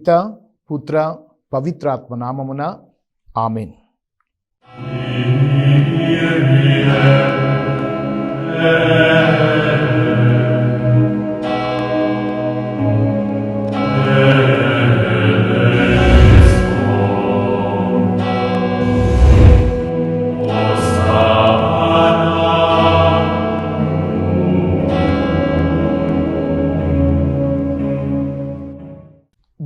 పిత పుత్ర పవిత్రాత్మ నామమున ఆమేన్.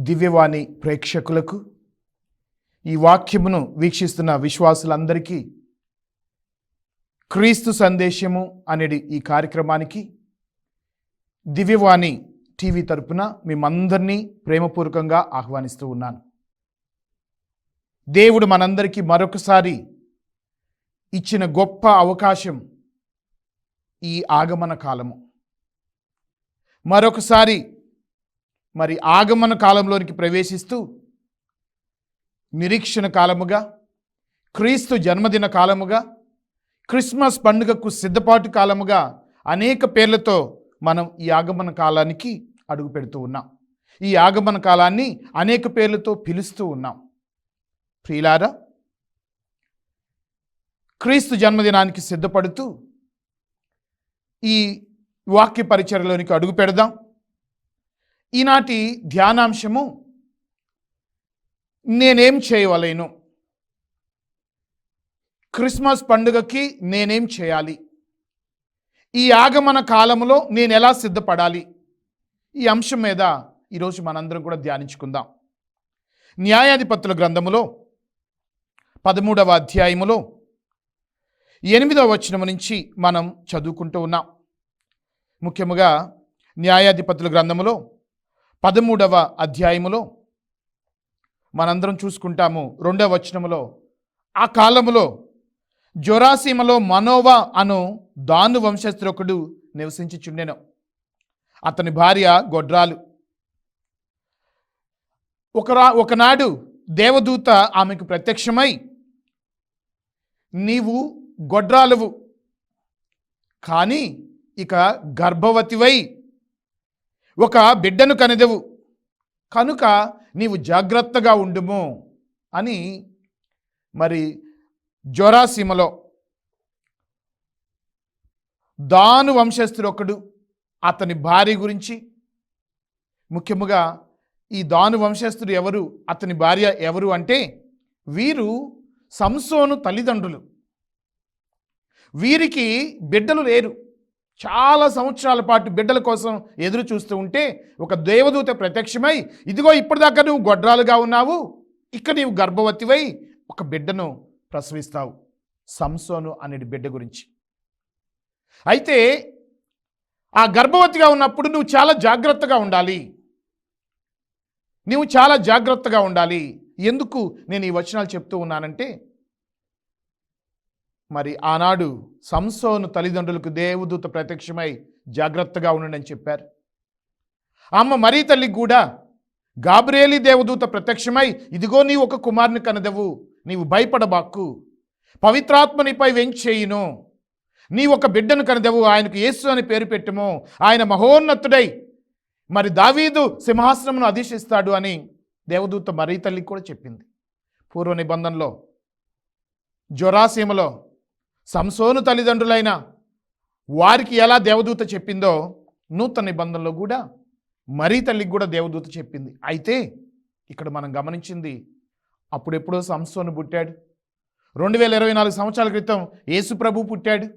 దివ్యవాణి ప్రేక్షకులకు, ఈ వాక్యమును వీక్షిస్తున్న విశ్వాసులందరికీ క్రీస్తు సందేశము అనేది ఈ కార్యక్రమానికి దివ్యవాణి టీవీ తరపున మేమందరినీ ప్రేమపూర్వకంగా ఆహ్వానిస్తూ ఉన్నాను. దేవుడు మనందరికీ మరొకసారి ఇచ్చిన గొప్ప అవకాశం ఈ ఆగమన కాలము. మరొకసారి మరి ఆగమన కాలంలోనికి ప్రవేశిస్తూ నిరీక్షణ కాలముగా, క్రీస్తు జన్మదిన కాలముగా, క్రిస్మస్ పండుగకు సిద్ధపాటు కాలముగా అనేక పేర్లతో మనం ఈ ఆగమన కాలానికి అడుగు పెడుతూ ఉన్నాం. ఈ ఆగమన కాలాన్ని అనేక పేర్లతో పిలుస్తూ ఉన్నాం. ప్రియులారా, క్రీస్తు జన్మదినానికి సిద్ధపడుతూ ఈ వాక్య పరిచర్యలోనికి అడుగు పెడదాం. ఈనాటి ధ్యానాంశము, నేనేం చేయవలేను, క్రిస్మస్ పండుగకి నేనేం చేయాలి, ఈ ఆగమన కాలంలో నేను ఎలా సిద్ధపడాలి, ఈ అంశం మీద ఈరోజు మనందరం కూడా ధ్యానించుకుందాం. న్యాయాధిపతుల గ్రంథములో 13వ అధ్యాయములో 8వ వచనం నుంచి మనం చదువుకుంటూ ఉన్నాం. ముఖ్యముగా న్యాయాధిపతుల గ్రంథములో 13వ అధ్యాయములో మనందరం చూసుకుంటాము. 2వ వచనములో, ఆ కాలములో జొరాసీమలో మనోవా అను దాను వంశస్థుడొకడు నివసించుచుండెను. అతని భార్య గొడ్రాలు. ఒకనాడు దేవదూత ఆమెకు ప్రత్యక్షమై, నీవు గొడ్రాలువు, కానీ ఇక గర్భవతివై ఒక బిడ్డను కనెదవు, కనుక నీవు జాగ్రత్తగా ఉండుము అని మరి జొరాసీమలో దాను వంశస్థుడు ఒకడు, అతని భార్య గురించి, ముఖ్యముగా ఈ దాను వంశస్థుడు ఎవరు, అతని భార్య ఎవరు అంటే, వీరు సంసోను తల్లిదండ్రులు. వీరికి బిడ్డలు లేరు. చాలా సంవత్సరాల పాటు బిడ్డల కోసం ఎదురు చూస్తూ ఉంటే ఒక దేవదూత ప్రత్యక్షమై, ఇదిగో ఇప్పటిదాకా నువ్వు గొడ్రాలుగా ఉన్నావు, ఇక నీవు గర్భవతివై ఒక బిడ్డను ప్రసవిస్తావు, సంసోను అనే బిడ్డ గురించి. అయితే ఆ గర్భవతిగా ఉన్నప్పుడు నువ్వు చాలా జాగ్రత్తగా ఉండాలి. నువ్వు చాలా జాగ్రత్తగా ఉండాలి. ఎందుకు నేను ఈ వచనాలు చెప్తూ ఉన్నానంటే, మరి ఆనాడు సంసోను తల్లిదండ్రులకు దేవదూత ప్రత్యక్షమై జాగ్రత్తగా ఉండండి అని చెప్పారు. అమ్మ మరీ తల్లికి కూడా గాబ్రియేలి దేవదూత ప్రత్యక్షమై, ఇదిగో నీవు ఒక కుమారుని కనదవు, నీవు భయపడబాక్కు, పవిత్రాత్మ నీపై వెంచేయును, నీ ఒక బిడ్డను కనదవు, ఆయనకు యేసు అని పేరు పెట్టుము, ఆయన మహోన్నతుడై మరి దావీదు సింహాసనమును అధిష్టిస్తాడు అని దేవదూత మరీ తల్లికి కూడా చెప్పింది. పూర్వ నిబంధనలో జొరాసీమలో సంసోను తల్లిదండ్రులైన వారికి ఎలా దేవదూత చెప్పిందో, నూతన నిబంధనలో కూడా మరీ తల్లికి కూడా దేవదూత చెప్పింది. అయితే ఇక్కడ మనం గమనించింది, అప్పుడెప్పుడో సంసోను పుట్టాడు. 2024 సంవత్సరాల క్రితం యేసు ప్రభు పుట్టాడు.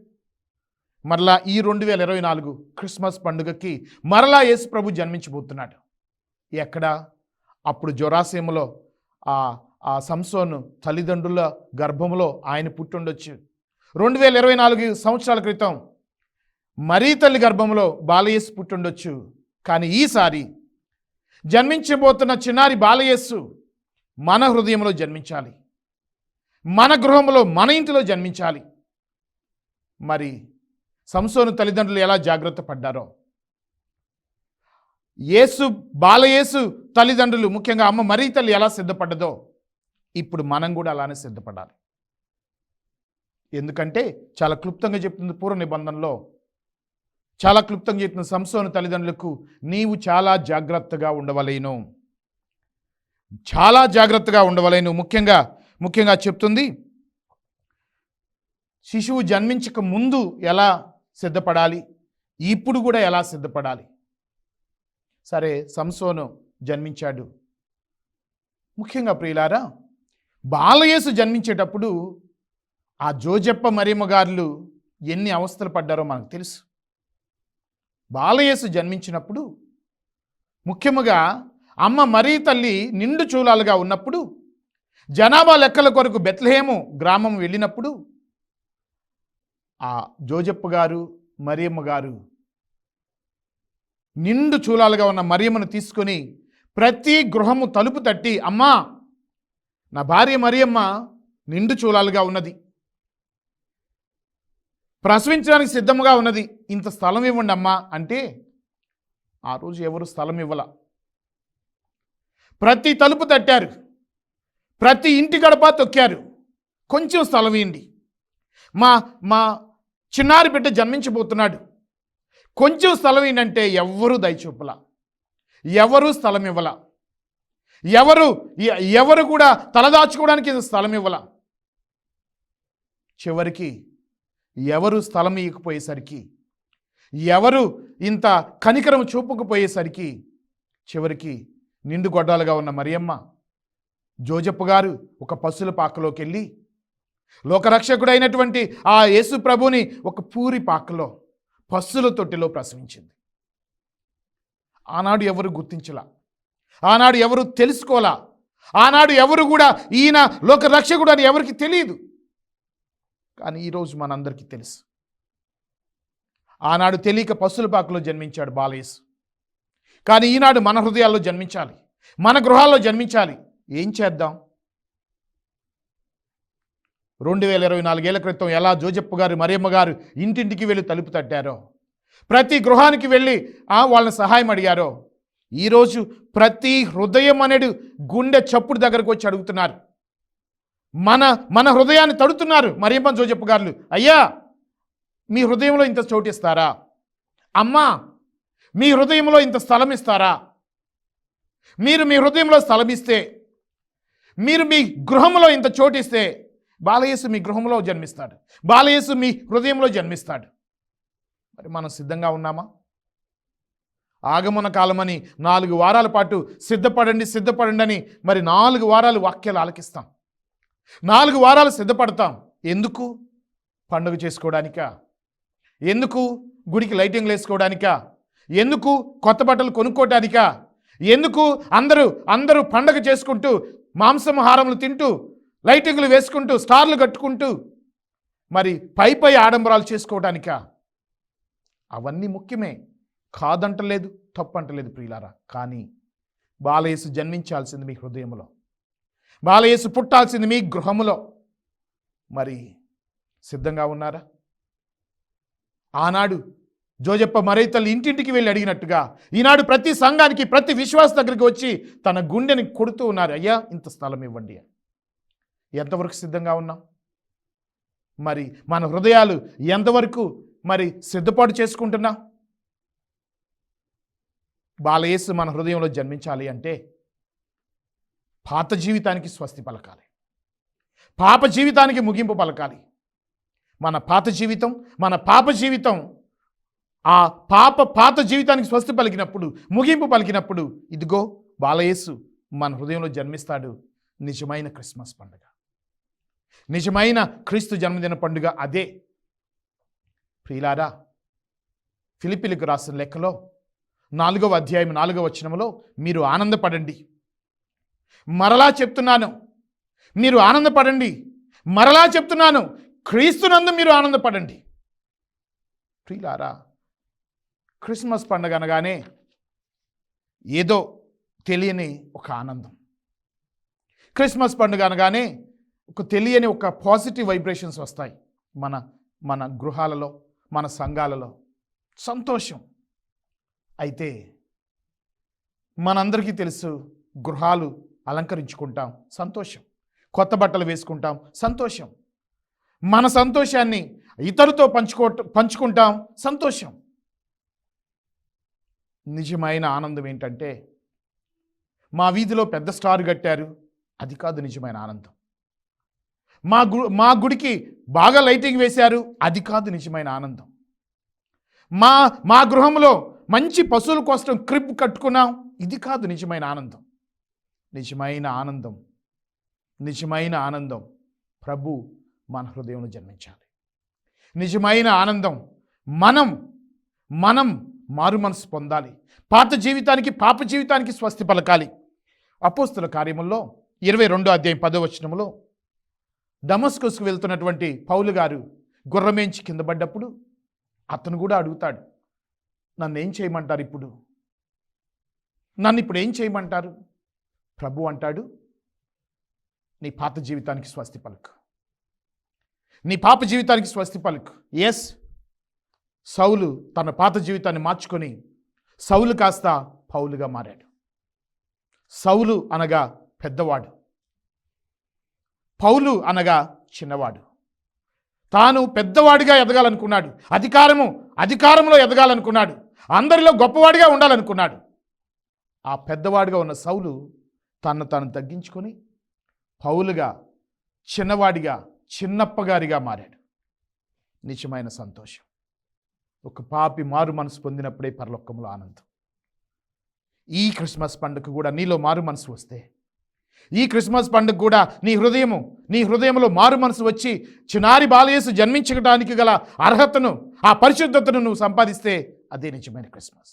మరలా ఈ 2024 క్రిస్మస్ పండుగకి మరలా యేసు ప్రభు జన్మించబోతున్నాడు. ఎక్కడ? అప్పుడు జొరాసీమలో ఆ సంసోను తల్లిదండ్రుల గర్భంలో ఆయన పుట్టుండొచ్చు. 2024 సంవత్సరాల క్రితం మరీ తల్లి గర్భంలో బాలయేసు పుట్టుండొచ్చు. కానీ ఈసారి జన్మించబోతున్న చిన్నారి బాలయేసు మన హృదయంలో జన్మించాలి, మన గృహంలో, మన ఇంటిలో జన్మించాలి. మరి సంసోను తల్లిదండ్రులు ఎలా జాగ్రత్త పడ్డారో, బాలయేసు తల్లిదండ్రులు, ముఖ్యంగా అమ్మ మరీ తల్లి ఎలా సిద్ధపడ్డదో, ఇప్పుడు మనం కూడా అలానే సిద్ధపడాలి. ఎందుకంటే చాలా క్లుప్తంగా చెప్తుంది పూర్వ నిబంధనలో, చాలా క్లుప్తంగా చెప్తున్న సంసోను తల్లిదండ్రులకు, నీవు చాలా జాగ్రత్తగా ఉండవలేను. చాలా జాగ్రత్తగా ఉండవలేను. ముఖ్యంగా చెప్తుంది, శిశువు జన్మించక ముందు ఎలా సిద్ధపడాలి, ఇప్పుడు కూడా ఎలా సిద్ధపడాలి. సరే, సంసోను జన్మించాడు. ముఖ్యంగా ప్రియులారా, బాలయేసు జన్మించేటప్పుడు ఆ జోజప్ప మరియమ్మ గారులు ఎన్ని అవస్థలు పడ్డారో మనకు తెలుసు. బాలయేసు జన్మించినప్పుడు ముఖ్యముగా అమ్మ మరీ తల్లి నిండు చూలాలుగా ఉన్నప్పుడు, జనాభా లెక్కల కొరకు బెత్లెహేము గ్రామం వెళ్ళినప్పుడు ఆ జోజప్ప గారు మరియమ్మ గారు నిండు చూలాలుగా ఉన్న మరియమ్మను తీసుకొని ప్రతి గృహము తలుపు తట్టి, అమ్మా, నా భార్య మరియమ్మ నిండు చూలాలుగా ఉన్నది, ప్రసవించడానికి సిద్ధంగా ఉన్నది, ఇంత స్థలం ఇవ్వండి అమ్మా అంటే ఆ రోజు ఎవరు స్థలం ఇవ్వాల. ప్రతి తలుపు తట్టారు, ప్రతి ఇంటి గడప తొక్కారు, కొంచెం స్థలం ఇవ్వండి, మా చిన్నారి బిడ్డ జన్మించబోతున్నాడు, కొంచెం స్థలం ఏంటంటే ఎవరు దయచూపల, ఎవరు స్థలం ఇవ్వాల, ఎవరు కూడా తలదాచుకోవడానికి స్థలం ఇవ్వాల. చివరికి ఎవరు స్థలం ఇవ్వకపోయేసరికి, ఎవరు ఇంత కనికరం చూపకపోయేసరికి, చివరికి నిండు గొడ్డాలుగా ఉన్న మరియమ్మ జోజప్ప గారు ఒక పశువుల పాకలోకి వెళ్ళి లోకరక్షకుడైనటువంటి ఆ యేసు ప్రభుని ఒక పూరి పాకలో పశువుల తొట్టిలో ప్రసవించింది. ఆనాడు ఎవరు గుర్తించలా, ఆనాడు ఎవరు తెలుసుకోలా, ఆనాడు ఎవరు కూడా ఈయన లోకరక్షకుడు అని ఎవరికి తెలియదు. కానీ ఈరోజు మనందరికీ తెలుసు. ఆనాడు తెలియక పశువుల పాకలో జన్మించాడు బాలయేసు. కానీ ఈనాడు మన హృదయాల్లో జన్మించాలి, మన గృహాల్లో జన్మించాలి. ఏం చేద్దాం? 2024 ఏళ్ల క్రితం ఎలా జోజప్ప గారు మరియమ్మ గారు ఇంటింటికి వెళ్ళి తలుపు తట్టారో, ప్రతి గృహానికి వెళ్ళి వాళ్ళని సహాయం అడిగారో, ఈరోజు ప్రతి హృదయం అనేది గుండె చప్పుడు దగ్గరకు వచ్చి అడుగుతున్నారు. మన హృదయాన్ని తడుతున్నారు మరియమ్మ జోజప్ప గారు. అయ్యా, మీ హృదయంలో ఇంత చోటిస్తారా? అమ్మా, మీ హృదయంలో ఇంత స్థలం ఇస్తారా? మీరు మీ హృదయంలో స్థలం ఇస్తే, మీరు మీ గృహంలో ఇంత చోటిస్తే, బాలయేసు మీ గృహంలో జన్మిస్తాడు, బాలయేసు మీ హృదయంలో జన్మిస్తాడు. మరి మనం సిద్ధంగా ఉన్నామా? ఆగమన కాలమని 4 వారాల పాటు సిద్ధపడండి అని మరి 4 వారాలు వాక్యాలు ఆలకిస్తాం, 4 వారాలు సిద్ధపడతాం. ఎందుకు? పండుగ చేసుకోవడానికా? ఎందుకు? గుడికి లైటింగ్లు వేసుకోవడానికా? ఎందుకు? కొత్త బట్టలు కొనుక్కోవడానికా? ఎందుకు? అందరూ పండుగ చేసుకుంటూ మాంసాహారములు తింటూ లైటింగ్లు వేసుకుంటూ స్టార్లు కట్టుకుంటూ మరి పై ఆడంబరాలు చేసుకోవడానికా? అవన్నీ ముఖ్యమే, కాదంటలేదు, తప్పంటలేదు ప్రియులారా. కానీ బాలయేసు జన్మించాల్సింది మీ హృదయంలో, బాలయేసు పుట్టాల్సింది మీ గృహములో. మరి సిద్ధంగా ఉన్నారా? ఆనాడు జోజప్ప మరియ తల్లి ఇంటింటికి వెళ్ళి అడిగినట్టుగా ఈనాడు ప్రతి సంఘానికి, ప్రతి విశ్వాస దగ్గరికి వచ్చి తన గుండెని కొడుతూ ఉన్నారు, అయ్యా ఇంత స్థలం ఇవ్వండి. ఎంతవరకు సిద్ధంగా ఉన్నాం? మరి మన హృదయాలు ఎంతవరకు మరి సిద్ధపాటు చేసుకుంటున్నా? బాలయేసు మన హృదయంలో జన్మించాలి అంటే పాత జీవితానికి స్వస్తి పలకాలి, పాప జీవితానికి ముగింపు పలకాలి. మన పాత జీవితం ఆ పాత జీవితానికి స్వస్తి పలికినప్పుడు, ముగింపు పలికినప్పుడు, ఇదిగో బాలయేసు మన హృదయంలో జన్మిస్తాడు. నిజమైన క్రిస్మస్ పండుగ, నిజమైన క్రీస్తు జన్మదిన పండుగ అదే. ప్రియులారా, ఫిలిప్పీలకు రాసిన లెక్కలో 4వ అధ్యాయం 4వ వచనంలో మీరు ఆనందపడండి. మరలా చెప్తున్నాను, మీరు ఆనందపడండి. మరలా చెప్తున్నాను, క్రీస్తునందు మీరు ఆనందపడండి. ప్రియులారా, క్రిస్మస్ పండుగ అనగానే ఏదో తెలియని ఒక ఆనందం, క్రిస్మస్ పండుగ అనగానే ఒక తెలియని ఒక పాజిటివ్ వైబ్రేషన్స్ వస్తాయి మన గృహాలలో, మన సంఘాలలో. సంతోషం. అయితే మనందరికీ తెలుసు, గృహాలు అలంకరించుకుంటాం, సంతోషం. కొత్త బట్టలు వేసుకుంటాం, సంతోషం. మన సంతోషాన్ని ఇతరులతో పంచుకుంటాం, సంతోషం. నిజమైన ఆనందం ఏంటంటే మా వీధిలో పెద్ద స్టార్ కట్టారు, అది కాదు నిజమైన ఆనందం. మా గుడికి బాగా లైటింగ్ వేశారు, అది కాదు నిజమైన ఆనందం. మా మా గృహంలో మంచి పశువుల కోసం క్రిబ్ కట్టుకున్నాం, ఇది కాదు నిజమైన ఆనందం. నిజమైన ఆనందం ప్రభు మన హృదయంలో జన్మించాలి. నిజమైన ఆనందం మనం మారు మనసు పొందాలి. పాత జీవితానికి పాప జీవితానికి స్వస్తి పలకాలి. అపోస్తుల కార్యముల్లో 22వ అధ్యాయం 10వ వచనంలో దమస్కస్కు వెళ్తున్నటువంటి పౌలు గారు గుర్రమేంచి కింద పడ్డప్పుడు అతను కూడా అడుగుతాడు, నన్ను ఏం చేయమంటారు ఇప్పుడు? నన్ను ఇప్పుడు ఏం చేయమంటారు? ప్రభు అంటాడు, నీ పాత జీవితానికి స్వస్తి పలుకు, నీ పాప జీవితానికి స్వస్తి పలుకు. ఎస్, సౌలు తన పాత జీవితాన్ని మార్చుకొని సౌలు కాస్త పౌలుగా మారాడు. సౌలు అనగా పెద్దవాడు, పౌలు అనగా చిన్నవాడు. తాను పెద్దవాడిగా ఎదగాలనుకున్నాడు, అధికారంలో ఎదగాలనుకున్నాడు, అందరిలో గొప్పవాడిగా ఉండాలనుకున్నాడు. ఆ పెద్దవాడిగా ఉన్న సౌలు తాను తగ్గించుకొని పౌలుగా, చిన్నవాడిగా, చిన్నప్పగారిగా మారాడు. నిజమైన సంతోషం. ఒక పాపి మారు మనసు పొందినప్పుడే పరలోకంలో ఆనందం. ఈ క్రిస్మస్ పండుగ కూడా నీలో మారు మనసు వస్తే, ఈ క్రిస్మస్ పండుగ కూడా నీ హృదయంలో మారు మనసు వచ్చి చిన్నారి బాలయేసు జన్మించడానికి గల అర్హతను, ఆ పరిశుద్ధతను నువ్వు సంపాదిస్తే అదే నిజమైన క్రిస్మస్.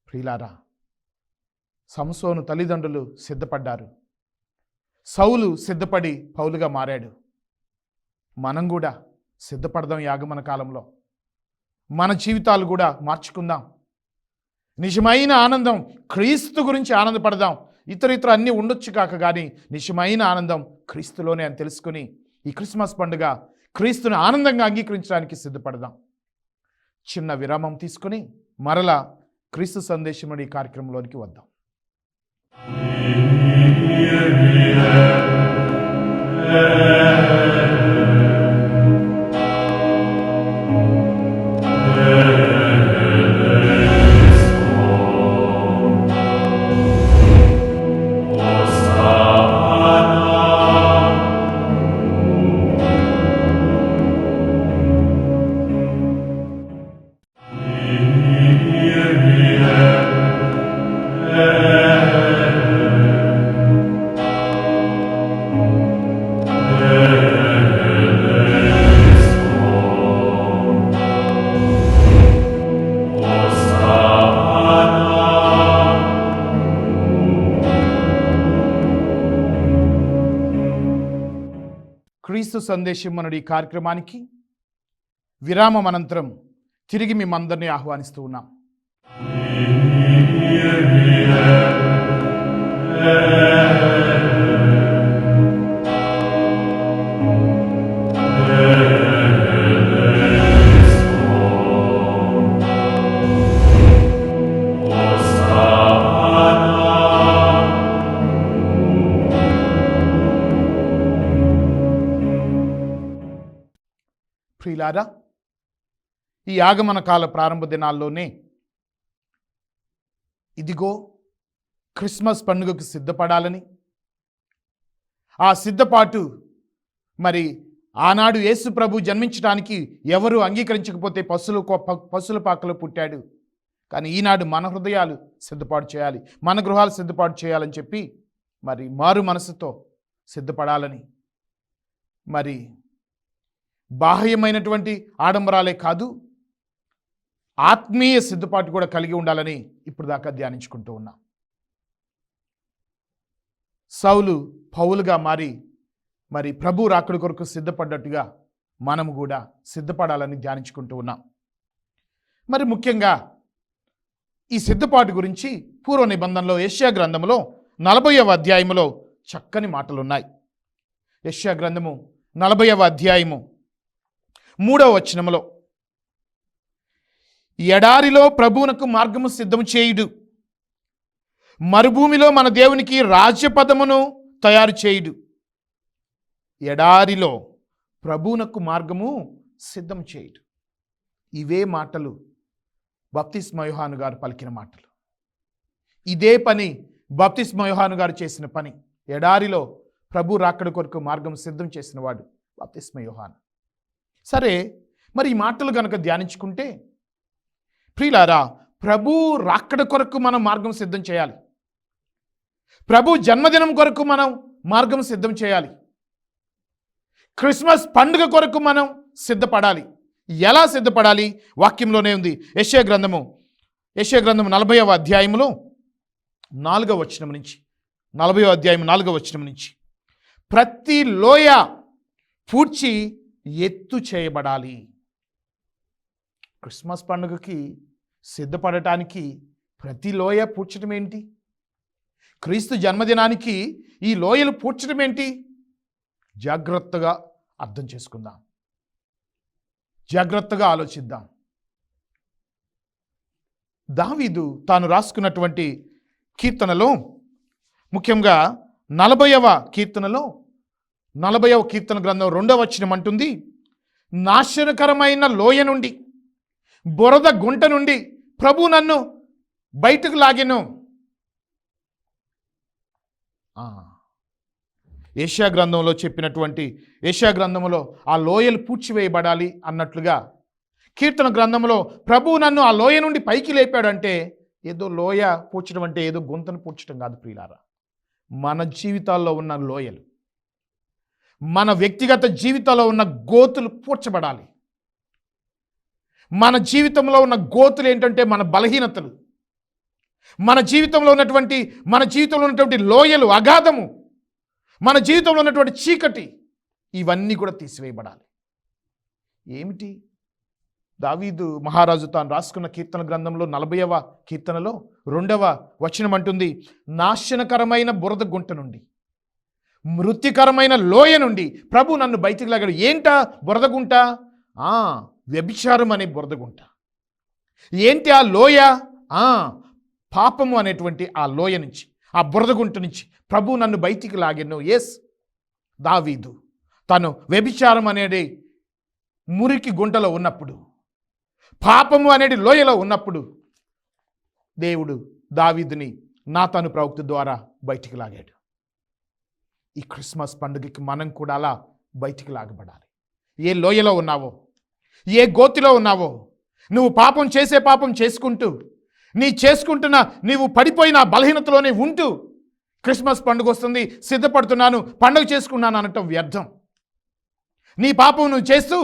ప్రియులారా, సంసోను తల్లిదండ్రులు సిద్ధపడ్డారు, సౌలు సిద్ధపడి పౌలుగా మారాడు. మనం కూడా సిద్ధపడదాం. యాగమన కాలంలో మన జీవితాలు కూడా మార్చుకుందాం. నిజమైన ఆనందం క్రీస్తు గురించి ఆనందపడదాం. ఇతర అన్నీ ఉండొచ్చు కాక కానీ నిజమైన ఆనందం క్రీస్తులోనే అని తెలుసుకుని ఈ క్రిస్మస్ పండుగ క్రీస్తుని ఆనందంగా అంగీకరించడానికి సిద్ధపడదాం. చిన్న విరామం తీసుకుని మరలా క్రీస్తు సందేశం ఈ కార్యక్రమంలోనికి వద్దాం. క్రీస్తు సందేశం అనే ఈ కార్యక్రమానికి విరామం అనంతరం తిరిగి మిమ్మందరినీ ఆహ్వానిస్తూ ఉన్నాం. ప్రియులారా, ఈ ఆగమన కాల ప్రారంభ దినాల్లోనే ఇదిగో క్రిస్మస్ పండుగకు సిద్ధపడాలని, ఆ సిద్ధపాటు మరి ఆనాడు యేసు ప్రభు జన్మించడానికి ఎవరు అంగీకరించకపోతే పశువుల పాకలో పుట్టాడు, కానీ ఈనాడు మన హృదయాలు సిద్ధపాటు చేయాలి, మన గృహాలు సిద్ధపాటు చేయాలని చెప్పి మరి మారు మనసుతో సిద్ధపడాలని, మరి బాహ్యమైనటువంటి ఆడంబరాలే కాదు ఆత్మీయ సిద్ధపాటు కూడా కలిగి ఉండాలని ఇప్పుడు దాకా ధ్యానించుకుంటూ ఉన్నాం. సౌలు పౌలుగా మారి మరి ప్రభు రాకడ కొరకు సిద్ధపడ్డట్టుగా మనము కూడా సిద్ధపడాలని ధ్యానించుకుంటూ ఉన్నాం. మరి ముఖ్యంగా ఈ సిద్ధపాటు గురించి పూర్వ నిబంధనలో యెషయా గ్రంథంలో 40వ అధ్యాయములో చక్కని మాటలున్నాయి. యెషయా గ్రంథము 40వ అధ్యాయము 3వ వచనములో, ఎడారిలో ప్రభువునకు మార్గము సిద్ధము చేయుడు, మరుభూమిలో మన దేవునికి రాజ్యపదమును తయారు చేయుడు. ఎడారిలో ప్రభువునకు మార్గము సిద్ధం చేయుడు. ఇవే మాటలు బప్తిస్మ యోహాను గారు పలికిన మాటలు. ఇదే పని బాప్తిస్మ యోహాను గారు చేసిన పని. ఎడారిలో ప్రభు రాకడ కొరకు మార్గం సిద్ధం చేసిన వాడు బాప్తిస్మ యోహాను. సరే, మరి ఈ మాటలు కనుక ధ్యానించుకుంటే ప్రియులారా, ప్రభు రాకడ కొరకు మనం మార్గం సిద్ధం చేయాలి. ప్రభు జన్మదినం కొరకు మనం మార్గం సిద్ధం చేయాలి. క్రిస్మస్ పండుగ కొరకు మనం సిద్ధపడాలి. ఎలా సిద్ధపడాలి? వాక్యంలోనే ఉంది. యెషయా గ్రంథము 40వ అధ్యాయములో 4వ వచనం నుంచి, 40వ అధ్యాయం 4వ వచనం నుంచి, ప్రతి లోయ పూడ్చి ఎత్తు చేయబడాలి. క్రిస్మస్ పండుగకి సిద్ధపడటానికి ప్రతి లోయ పూడ్చడం ఏంటి? క్రీస్తు జన్మదినానికి ఈ లోయలు పూడ్చడం ఏంటి? జాగ్రత్తగా అర్థం చేసుకుందాం, జాగ్రత్తగా ఆలోచిద్దాం. దావీదు తాను రాసుకున్నటువంటి కీర్తనలో, ముఖ్యంగా 40వ కీర్తనలో, 40వ కీర్తన గ్రంథం 2వ వచనం అంటుంది, నాశనకరమైన లోయ నుండి, బురద గుంట నుండి ప్రభు నన్ను బయటకు లాగెను. యెషయా గ్రంథంలో చెప్పినటువంటి, యెషయా గ్రంథంలో ఆ లోయలు పూడ్చివేయబడాలి అన్నట్లుగా కీర్తన గ్రంథంలో ప్రభు నన్ను ఆ లోయ నుండి పైకి లేపాడంటే ఏదో లోయ పూడ్చడం అంటే ఏదో గొంతును పూడ్చడం కాదు ప్రియులారా. మన జీవితాల్లో ఉన్న లోయలు, మన వ్యక్తిగత జీవితంలో ఉన్న గోతులు పూడ్చబడాలి. మన జీవితంలో ఉన్న గోతులు ఏంటంటే మన బలహీనతలు, మన జీవితంలో ఉన్నటువంటి లోయలు, అగాధము, మన జీవితంలో ఉన్నటువంటి చీకటి, ఇవన్నీ కూడా తీసివేయబడాలి. ఏమిటి? దావీదు మహారాజు తాను రాసుకున్న కీర్తన గ్రంథంలో 40వ కీర్తనలో 2వ వచనం అంటుంది, నాశనకరమైన బురద గుంట నుండి, మృత్యుకరమైన లోయ నుండి ప్రభు నన్ను బయటికి లాగాడు. ఏంటా బురద గుంట? వ్యభిచారం అనే బురద గుంట. ఏంటి ఆ లోయ? పాపము అనేటువంటి ఆ లోయ నుంచి, ఆ బురద గుంట నుంచి ప్రభు నన్ను బయటికి లాగాను. ఎస్, దావీదు తను వ్యభిచారం అనేది మురికి గుంటలో ఉన్నప్పుడు, పాపము అనేది లోయలో ఉన్నప్పుడు దేవుడు దావీదుని నాతాను ప్రవక్త ద్వారా బయటికి లాగాడు. ఈ క్రిస్మస్ పండుగకి మనం కూడా అలా బయటికి లాగబడాలి. ఏ లోయలో ఉన్నావో, ఏ గోతిలో ఉన్నావో, నువ్వు పాపం చేసుకుంటూ నీవు పడిపోయిన బలహీనతలోనే ఉంటూ క్రిస్మస్ పండుగ వస్తుంది, సిద్ధపడుతున్నాను, పండుగ చేసుకున్నాను అనటం వ్యర్థం. నీ పాపం నువ్వు చేస్తూ,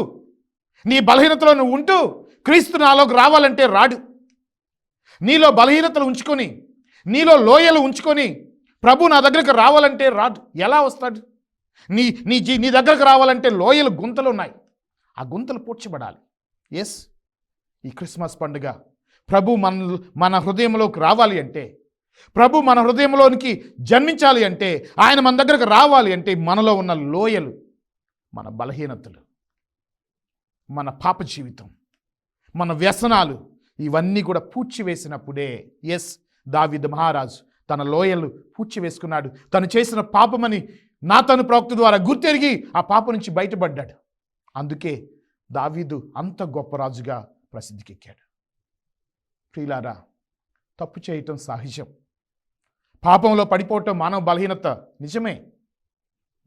నీ బలహీనతలో నువ్వు ఉంటూ క్రీస్తు నాలోకి రావాలంటే రాడు. నీలో బలహీనతలు ఉంచుకొని, నీలో లోయలు ఉంచుకొని ప్రభు నా దగ్గరకు రావాలంటే రాడు. ఎలా వస్తాడు? నీ దగ్గరకు రావాలంటే లోయలు, గుంతలు ఉన్నాయి. ఆ గుంతలు పూడ్చబడాలి. ఎస్, ఈ క్రిస్మస్ పండుగ ప్రభు మన హృదయంలోకి రావాలి అంటే, ప్రభు మన హృదయంలోనికి జన్మించాలి అంటే, ఆయన మన దగ్గరకు రావాలి అంటే మనలో ఉన్న లోయలు, మన బలహీనతలు, మన పాప జీవితం, మన వ్యసనాలు, ఇవన్నీ కూడా పూడ్చివేసినప్పుడే, ఎస్, దావీదు మహారాజు తన లోయలు పూడ్చివేసుకున్నాడు. తను చేసిన పాపమని నాతాను ప్రవక్త ద్వారా గుర్తెరిగి ఆ పాపం నుంచి బయటపడ్డాడు. అందుకే దావీదు అంత గొప్ప రాజుగా ప్రసిద్ధికెక్కాడు. ప్రియులారా, తప్పు చేయటం సహజం, పాపంలో పడిపోవటం మానవ బలహీనత నిజమే.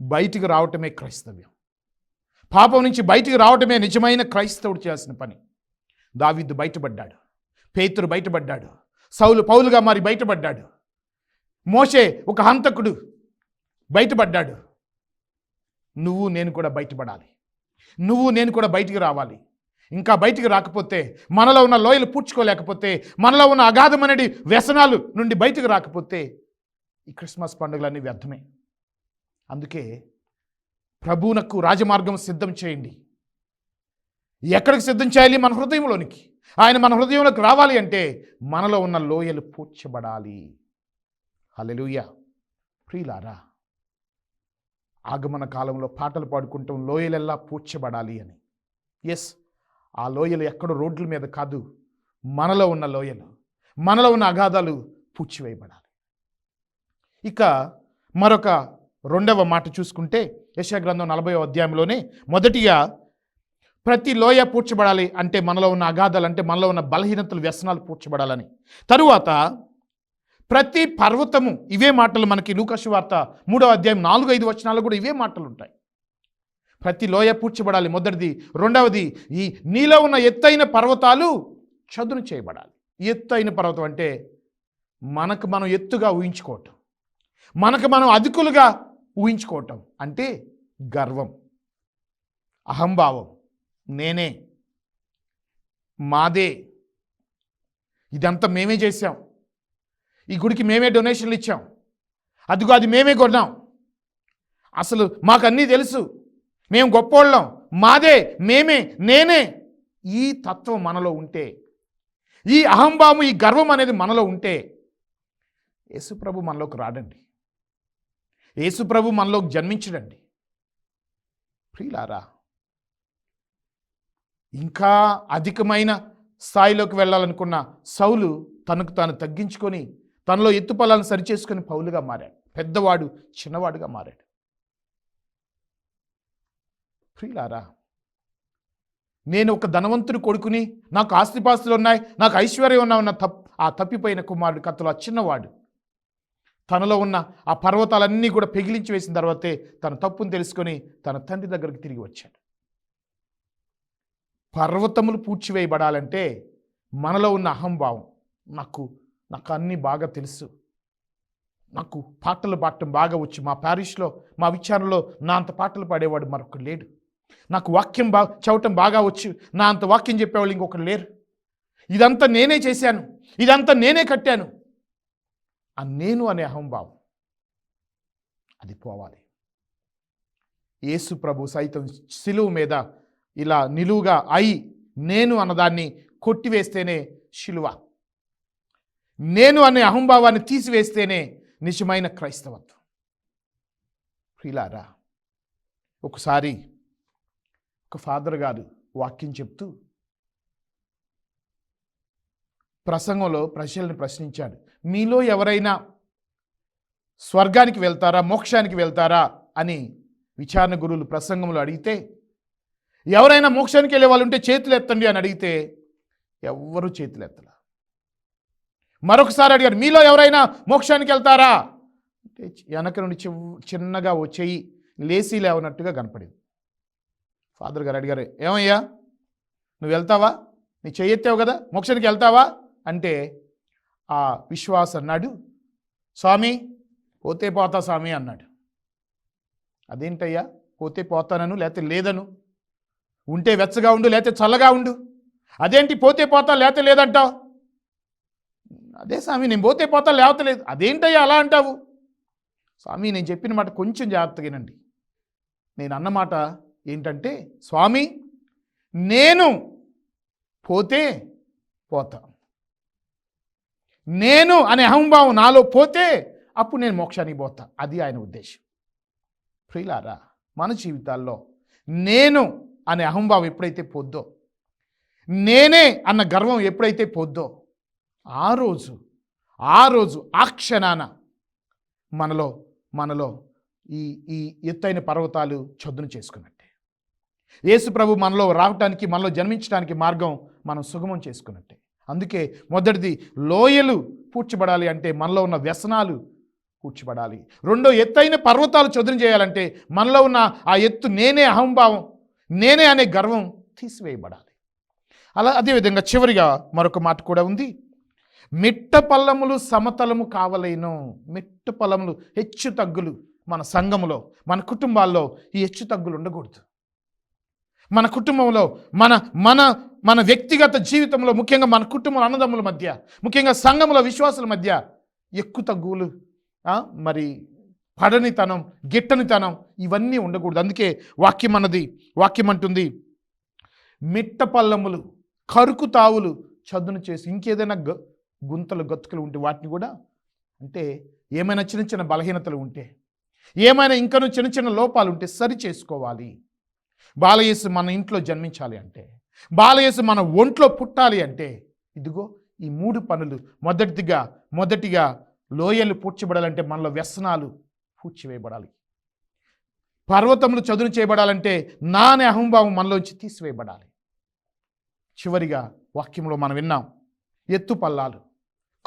బయటికి రావటమే క్రైస్తవ్యం. పాపం నుంచి బయటికి రావటమే నిజమైన క్రైస్తవుడు చేయాల్సిన పని. దావీదు బయటపడ్డాడు, పేతురు బయటపడ్డాడు, సౌలు పౌలుగా మారి బయటపడ్డాడు, మోషే ఒక హంతకుడు బయటపడ్డాడు. నువ్వు నేను కూడా బయటపడాలి. నువ్వు నేను కూడా బయటికి రావాలి. ఇంకా బయటికి రాకపోతే, మనలో ఉన్న లోయలు పూడ్చుకోలేకపోతే, మనలో ఉన్న అగాధమనేది వ్యసనాలు నుండి బయటికి రాకపోతే ఈ క్రిస్మస్ పండుగలన్నీ వ్యర్థమే. అందుకే ప్రభువునకు రాజమార్గం సిద్ధం చేయండి. ఎక్కడికి సిద్ధం చేయాలి? మన హృదయంలోనికి. ఆయన మన హృదయంలోకి రావాలి అంటే మనలో ఉన్న లోయలు పూడ్చబడాలి. హల్లెలూయా. ప్రియులారా, ఆగమన కాలంలో పాటలు పాడుకుంటాం, లోయలెల్లా పూడ్చబడాలి అని. ఎస్, ఆ లోయలు ఎక్కడో రోడ్ల మీద కాదు, మనలో ఉన్న లోయలు, మనలో ఉన్న అగాధాలు పూడ్చివేయబడాలి. ఇక మరొక 2వ మాట చూసుకుంటే యెషయా గ్రంథం 40వ అధ్యాయంలోనే మొదటిగా ప్రతి లోయ పూడ్చబడాలి అంటే మనలో ఉన్న అగాధాలు, అంటే మనలో ఉన్న బలహీనతలు, వ్యసనాలు పూడ్చబడాలని. తరువాత ప్రతి పర్వతము, ఇవే మాటలు మనకి లూకా సువార్త 3వ అధ్యాయం 4-5 వచనాలు కూడా ఇవే మాటలు ఉంటాయి. ప్రతి లోయ పూడ్చబడాలి మొదటిది. రెండవది, ఈ నీలో ఉన్న ఎత్తైన పర్వతాలు చదును చేయబడాలి. ఎత్తైన పర్వతం అంటే మనకు మనం ఎత్తుగా ఊహించుకోవటం, మనకు మనం అధికులుగా ఊహించుకోవటం అంటే గర్వం, అహంభావం, నేనే, మాదే, ఇదంతా మేమే చేసాం, ఈ గుడికి మేమే డొనేషన్లు ఇచ్చాం, అదిగో అది మేమే కొన్నాం, అసలు మాకు అన్నీ తెలుసు, మేము గొప్పోళ్ళం, మాదే, మేమే, నేనే, ఈ తత్వం మనలో ఉంటే, ఈ అహంభావం, ఈ గర్వం అనేది మనలో ఉంటే యేసుప్రభు మనలోకి రాడండి. యేసుప్రభు మనలోకి జన్మించడండి. ప్రియులారా, ఇంకా అధికమైన స్థాయిలోకి వెళ్ళాలనుకున్న సౌలు తనకు తాను తగ్గించుకొని తనలో ఎత్తుపల్లాలను సరిచేసుకొని పౌలుగా మారాడు. పెద్దవాడు చిన్నవాడుగా మారాడు. ప్రియులారా, నేను ఒక ధనవంతుడి కొడుకుని, నాకు ఆస్తిపాస్తులు ఉన్నాయి, నాకు ఐశ్వర్యం ఉన్న ఆ తప్పిపోయిన కుమారుడు కథలో ఆ చిన్నవాడు తనలో ఉన్న ఆ పర్వతాలన్నీ కూడా పెగిలించి వేసిన తర్వాతే తన తప్పును తెలుసుకొని తన తండ్రి దగ్గరికి తిరిగి వచ్చాడు. పర్వతములు పూడ్చివేయబడాలంటే మనలో ఉన్న అహంభావం, నాకు అన్నీ బాగా తెలుసు, నాకు పాటలు పాడటం బాగా వచ్చు, మా ప్యారిష్లో మా విచారణలో నా అంత పాటలు పాడేవాడు మరొకరు లేడు, నాకు వాక్యం చదవటం బాగా వచ్చు, నా అంత వాక్యం చెప్పేవాళ్ళు ఇంకొకరు లేరు, ఇదంతా నేనే చేశాను, ఇదంతా నేనే కట్టాను, ఆ నేను అనే అహంభావం అది పోవాలి. యేసు ప్రభు సైతం శిలువ మీద ఇలా నిలువుగా నేను అన్నదాన్ని కొట్టివేస్తేనే శిలువ, నేను అనే అహంభావాన్ని తీసివేస్తేనే నిజమైన క్రైస్తవత్వం. ప్రియులారా, ఒకసారి ఒక ఫాదర్ గారు వాక్యం చెప్తూ ప్రసంగంలో ప్రజలను ప్రశ్నించాడు, మీలో ఎవరైనా స్వర్గానికి వెళ్తారా, మోక్షానికి వెళ్తారా అని విచారణ గురువులు ప్రసంగంలో అడిగితే, ఎవరైనా మోక్షానికి వెళ్ళే వాళ్ళు ఉంటే చేతులు ఎత్తండి అని అడిగితే ఎవ్వరూ చేతులు ఎత్తల. మరొకసారి అడిగారు, మీలో ఎవరైనా మోక్షానికి వెళ్తారా అంటే వెనక నుండి చిన్నగా వచ్చేయి లేసి లేవనట్టుగా కనపడింది. ఫాదర్ గారు అడిగారు, ఏమయ్యా నువ్వు వెళ్తావా, నీ చెయ్యెత్తావు కదా, మోక్షానికి వెళ్తావా అంటే ఆ విశ్వాస్ అన్నాడు, స్వామి పోతే పోతా స్వామి అన్నాడు. అదేంటయ్యా, పోతే పోతానను లేకపోతే లేదను, ఉంటే వెచ్చగా ఉండు లేకపోతే చల్లగా ఉండు, అదేంటి పోతే పోతా లేకపోతే లేదంటావు? అదే స్వామి నేను పోతే పోతా లేకపోతే లేదు. అదేంటయ్యా అలా అంటావు? స్వామి నేను చెప్పిన మాట కొంచెం జాగ్రత్తగానండి. నేను అన్నమాట ఏంటంటే, స్వామి నేను పోతే పోతా, నేను అనే అహంభావం నాలో పోతే అప్పుడు నేను మోక్షానికి పోతా, అది ఆయన ఉద్దేశం. ప్రియులారా, మన జీవితాల్లో నేను అనే అహంభావం ఎప్పుడైతే పోద్దో, నేనే అన్న గర్వం ఎప్పుడైతే పోద్దో, ఆ రోజు ఆ క్షణాన మనలో ఈ ఎత్తైన పర్వతాలు చదును చేసుకున్నట్టే. యేసు ప్రభు మనలో రావటానికి, మనలో జన్మించడానికి మార్గం మనం సుగమం చేసుకున్నట్టే. అందుకే మొదటిది లోయలు పూడ్చబడాలి అంటే మనలో ఉన్న వ్యసనాలు పూడ్చబడాలి. రెండో, ఎత్తైన పర్వతాలు చదును చేయాలంటే మనలో ఉన్న ఆ ఎత్తు, నేనే అహంభావం, నేనే అనే గర్వం తీసివేయబడాలి. అదేవిధంగా చివరిగా మరొక మాట కూడా ఉంది, మిట్ట పల్లములు సమతలము కావలేను. మిట్ట పల్లములు, హెచ్చు తగ్గులు మన సంఘములో, మన కుటుంబాల్లో ఈ హెచ్చు తగ్గులు ఉండకూడదు. మన కుటుంబంలో, మన వ్యక్తిగత జీవితంలో, ముఖ్యంగా మన కుటుంబం అన్నదమ్ముల మధ్య, ముఖ్యంగా సంఘముల విశ్వాసుల మధ్య ఎక్కువ తగ్గులు, మరి పడనితనం, గిట్టనితనం ఇవన్నీ ఉండకూడదు. అందుకే వాక్యం అంటుంది, మిట్ట పల్లములు, కరుకు తావులు చదును చేసి, ఇంకేదైనా గుంతలు గతుకులు ఉంటే వాటిని కూడా, అంటే ఏమైనా చిన్న చిన్న బలహీనతలు ఉంటే, ఏమైనా ఇంకనూ చిన్న చిన్న లోపాలు ఉంటే సరి చేసుకోవాలి. బాలయేసు మన ఇంట్లో జన్మించాలి అంటే, బాలయేసు మన ఒంట్లో పుట్టాలి అంటే, ఇదిగో ఈ 3 పనులు. మొదటిగా లోయలు పూడ్చబడాలంటే మనలో వ్యసనాలు పూడ్చివేయబడాలి. పర్వతములు చదును చేయబడాలంటే నా అనే అహంభావం మనలోంచి తీసివేయబడాలి. చివరిగా వాక్యంలో మనం విన్నాం, ఎత్తు పల్లాలు,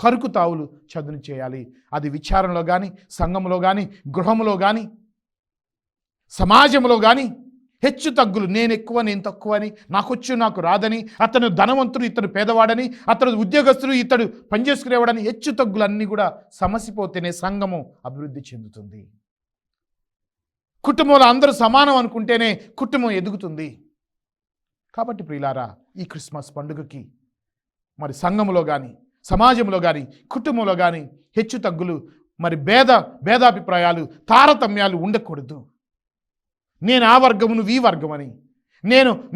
కరుకు తావులు చదును చేయాలి. అది విచారణలో కానీ, సంఘంలో కానీ, గృహంలో కానీ, సమాజంలో కానీ హెచ్చు తగ్గులు, నేను ఎక్కువ నేను తక్కువ అని, నాకొచ్చు నాకు రాదని, అతను ధనవంతుడు ఇతడు పేదవాడని, అతడు ఉద్యోగస్తుడు ఇతడు పనిచేసుకునేవాడని హెచ్చు తగ్గులన్నీ కూడా సమసిపోతేనే సంఘము అభివృద్ధి చెందుతుంది. కుటుంబంలో అందరూ సమానం అనుకుంటేనే కుటుంబం ఎదుగుతుంది. కాబట్టి ప్రియులారా, ఈ క్రిస్మస్ పండుగకి మరి సంఘంలో కానీ, సమాజంలో కానీ, కుటుంబంలో కానీ హెచ్చు తగ్గులు, మరి భేదాభిప్రాయాలు, తారతమ్యాలు ఉండకూడదు. నేను ఆ వర్గము, నువ్వు ఈ వర్గమని,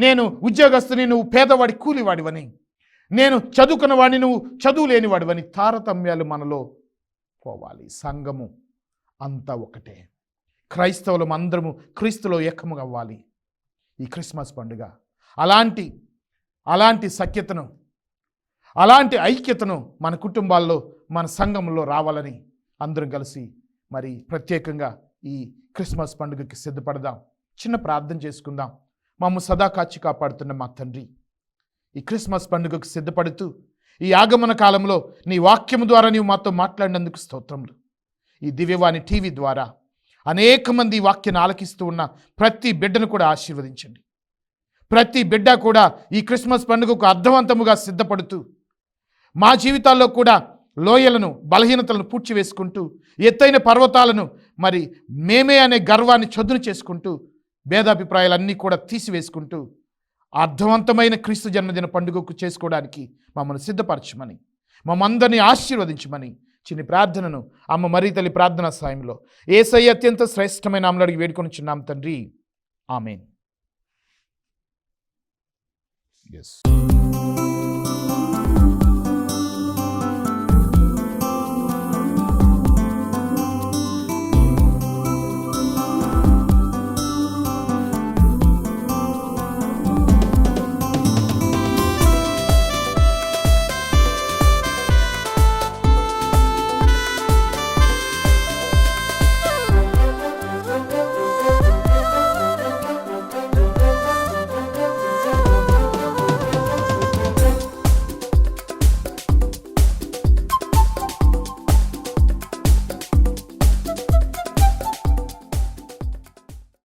నేను ఉద్యోగస్తుని, నువ్వు పేదవాడి కూలివాడివని, నేను చదువుకున్నవాడిని, నువ్వు చదువు లేనివాడివని తారతమ్యాలు మనలో పోవాలి. సంఘము అంతా ఒకటే. క్రైస్తవులం అందరము క్రీస్తులో ఏకముగా అవ్వాలి. ఈ క్రిస్మస్ పండుగ అలాంటి సఖ్యతను, అలాంటి ఐక్యతను మన కుటుంబాల్లో, మన సంఘంలో రావాలని అందరం కలిసి మరి ప్రత్యేకంగా ఈ క్రిస్మస్ పండుగకి సిద్ధపడదాం. చిన్న ప్రార్థన చేసుకుందాం. మమ్మ సదా కాచి కాపాడుతున్న మా తండ్రి, ఈ క్రిస్మస్ పండుగకు సిద్ధపడుతూ ఈ ఆగమన కాలంలో నీ వాక్యము ద్వారా నీవు మాతో మాట్లాడినందుకు స్తోత్రములు. ఈ దివ్యవాణి టీవీ ద్వారా అనేక మంది ఈ వాక్యాన్ని ఆలకిస్తూ ఉన్న ప్రతి బిడ్డను కూడా ఆశీర్వదించండి. ప్రతి బిడ్డ కూడా ఈ క్రిస్మస్ పండుగకు అర్థవంతముగా సిద్ధపడుతూ మా జీవితాల్లో కూడా లోయలను, బలహీనతలను పూడ్చివేసుకుంటూ, ఎత్తైన పర్వతాలను మరి మేమే అనే గర్వాన్ని చదును చేసుకుంటూ, భేదాభిప్రాయాలన్నీ కూడా తీసివేసుకుంటూ అర్థవంతమైన క్రీస్తు జన్మదిన పండుగకు చేసుకోవడానికి మమ్మల్ని సిద్ధపరచమని, మమ్మందరినీ ఆశీర్వదించమని చిన్ని ప్రార్థనను అమ్మ మరీ తల్లి ప్రార్థనా సాయంలో యేసయ్య అత్యంత శ్రేష్టమైన నామములో అడిగి వేడుకొనిచున్నాం తండ్రి. ఆమేన్. Yes.